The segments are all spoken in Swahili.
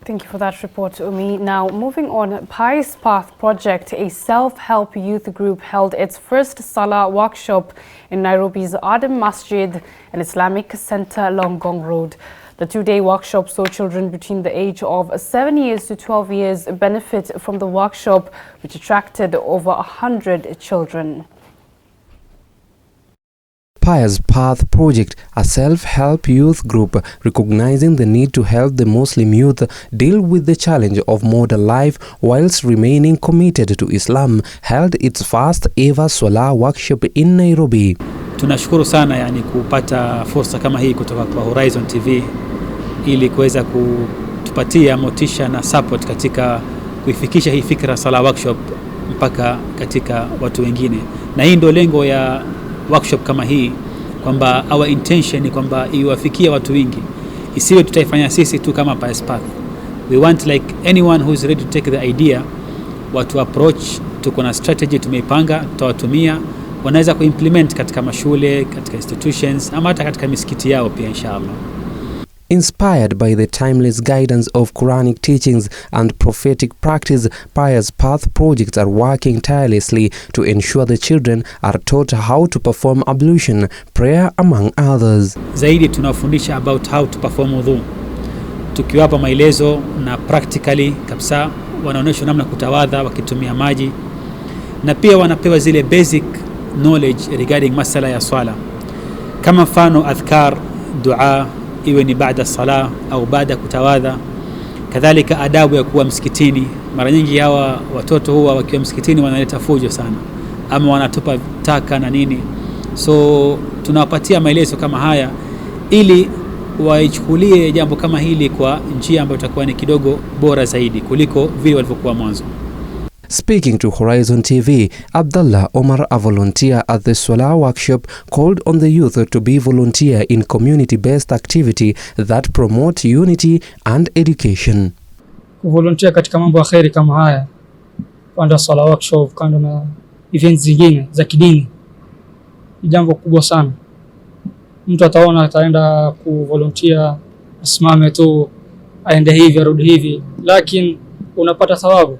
Thank you for that report, Umi. Now, moving on, Pious Path Project, a self-help youth group, held its first Swalah workshop in Nairobi's Adam Masjid and Islamic Center, Longong Road. The two-day workshop saw children between the age of 7 years to 12 years benefit from the workshop, which attracted over 100 children. Pious Path Project, a self-help youth group recognizing the need to help the Muslim youth deal with the challenge of modern life whilst remaining committed to Islam, held its first ever Swalah workshop in Nairobi. Tunashukuru sana kupata fursa kama hii kutoka kwa Horizon TV ili kuweza kutupatia motisha na support katika kuifikisha hii fikra Swalah workshop mpaka katika watu wengine. Na hii ndio lengo ya workshop kama hii, kwamba our intention ni kwamba iwafikie watu wengi, isiwe tutaifanya sisi tu kama Pious Path. We want like anyone who is ready to take the idea, watu approach, tuko na strategy tumeipanga, tutawatumia, wanaweza kuimplement katika mashule, katika institutions, ama hata katika misikiti yao pia inshallah. Inspired by the timeless guidance of Quranic teachings and prophetic practice, Pious Path Projects are working tirelessly to ensure the children are taught how to perform ablution, prayer among others. Zaidi tunafundisha about how to perform wudhu, tukiwapa maelezo na practically kabisa wanaonyeshwa namna kutawadha wakitumia maji, na pia wanapewa zile basic knowledge regarding masala ya swala, kama mfano adhkar, dua, iwe ni baada sala au baada kutawadha, kadhalika adabu ya kuwa msikitini. Mara nyingi hawa watoto huwa wakiwa msikitini wanaleta fujo sana, ama wanatupa taka na nini, so tunawapatia maelezo kama haya ili waichukulie jambo kama hili kwa njia ambayo itakuwa ni kidogo bora zaidi kuliko vile walivyokuwa mwanzo. Speaking to Horizon TV, Abdullah Omar, a volunteer at the Swalah workshop, called on the youth to be volunteer in community-based activity that promote unity and education. Volunteer katika mambo ya khairi kama haya, kwenda Swalah workshop, kando na events zingine za kidini, ni jambo kubwa sana. Mtu ataona ataenda kuvolunteer, asimame tu aende hivi arudi hivi, lakini unapata thawabu.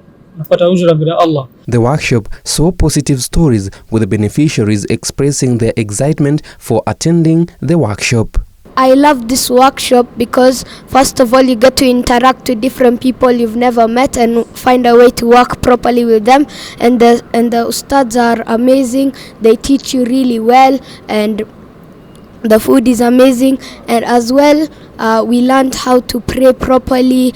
The workshop saw positive stories, with the beneficiaries expressing their excitement for attending the workshop. I love this workshop because first of all you get to interact with different people you've never met and find a way to work properly with them, and the ustads are amazing. They teach you really well, and the food is amazing, and as well we learned how to pray properly.